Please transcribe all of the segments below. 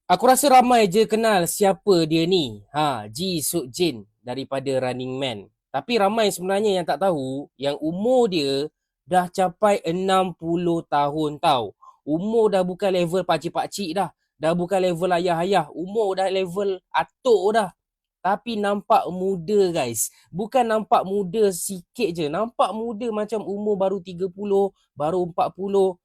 Aku rasa ramai je kenal siapa dia ni. Ji Suk Jin daripada Running Man. Tapi ramai sebenarnya yang tak tahu yang umur dia dah capai 60 tahun tau. Umur dah bukan level pakcik-pakcik dah. Dah bukan level ayah-ayah. Umur dah level atuk dah. Tapi nampak muda guys. Bukan nampak muda sikit je. Nampak muda macam umur baru 30, baru 40.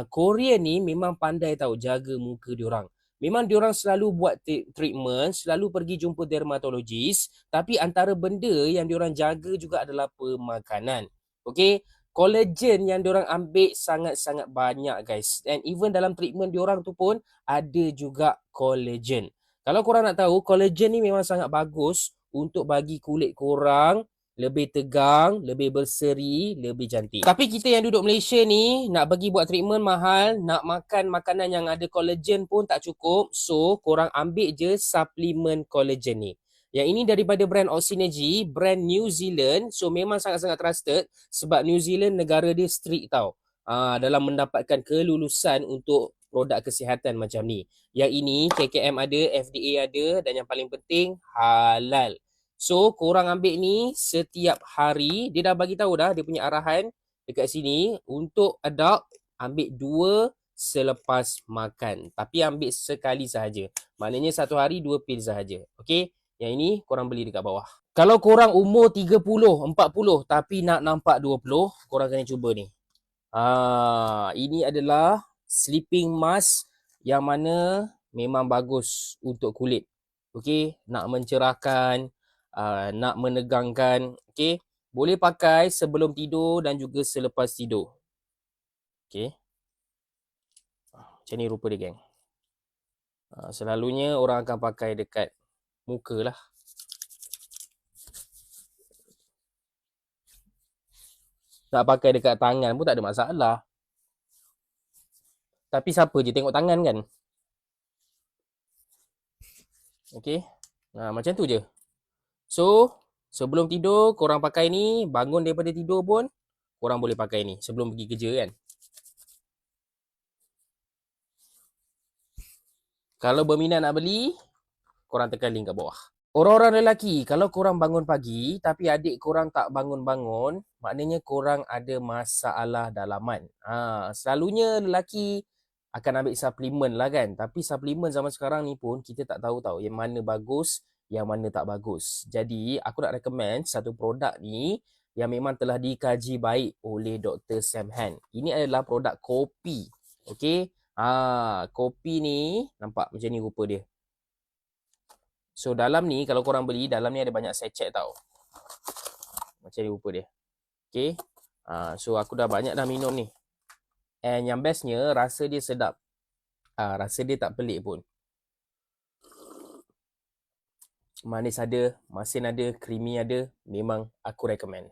Korean ni memang pandai tau jaga muka diorang. Memang diorang selalu buat treatment, selalu pergi jumpa dermatologis, tapi antara benda yang diorang jaga juga adalah pemakanan. Okay? Collagen yang diorang ambil sangat-sangat banyak guys. And even dalam treatment diorang tu pun ada juga collagen. Kalau korang nak tahu, collagen ni memang sangat bagus untuk bagi kulit korang lebih tegang, lebih berseri, lebih cantik. Tapi kita yang duduk Malaysia ni nak bagi buat treatment mahal, nak makan makanan yang ada collagen pun tak cukup. So, korang ambil je suplemen collagen ni. Yang ini daripada brand Osynergy, brand New Zealand. So, memang sangat-sangat trusted sebab New Zealand negara dia strict tau. Dalam mendapatkan kelulusan untuk produk kesihatan macam ni. Yang ini KKM ada, FDA ada dan yang paling penting halal. So, korang ambil ni setiap hari. Dia dah bagi tahu dah dia punya arahan dekat sini. Untuk adult, ambil 2 selepas makan. Tapi ambil sekali sahaja. Maknanya satu hari 2 pil sahaja. Okey? Yang ini korang beli dekat bawah. Kalau korang umur 30, 40 tapi nak nampak 20, korang kena cuba ni. Ini adalah sleeping mask yang mana memang bagus untuk kulit. Okey, nak mencerahkan, nak menegangkan, okey. Boleh pakai sebelum tidur dan juga selepas tidur. Okey. Macam ni rupa dia, geng. Selalunya orang akan pakai dekat muka lah. Nak pakai dekat tangan pun tak ada masalah. Tapi siapa je tengok tangan kan? Okey. Macam tu je. So, sebelum tidur korang pakai ni, bangun daripada tidur pun korang boleh pakai ni sebelum pergi kerja kan. Kalau berminat nak beli, korang tekan link kat bawah. Orang-orang lelaki, kalau korang bangun pagi tapi adik korang tak bangun-bangun, maknanya korang ada masalah dalaman. Selalunya lelaki akan ambil suplemen lah kan. Tapi suplemen zaman sekarang ni pun kita tak tahu tau yang mana bagus, yang mana tak bagus. Jadi aku nak recommend satu produk ni yang memang telah dikaji baik oleh Dr. Sam Han. Ini adalah produk kopi. Okey. Kopi ni nampak macam ni rupa dia. So dalam ni kalau korang beli, dalam ni ada banyak sachet tau. Macam ni rupa dia. Okay. So aku dah banyak dah minum ni. And yang bestnya rasa dia sedap. Rasa dia tak pelik pun. Manis ada, masin ada, creamy ada. Memang aku recommend.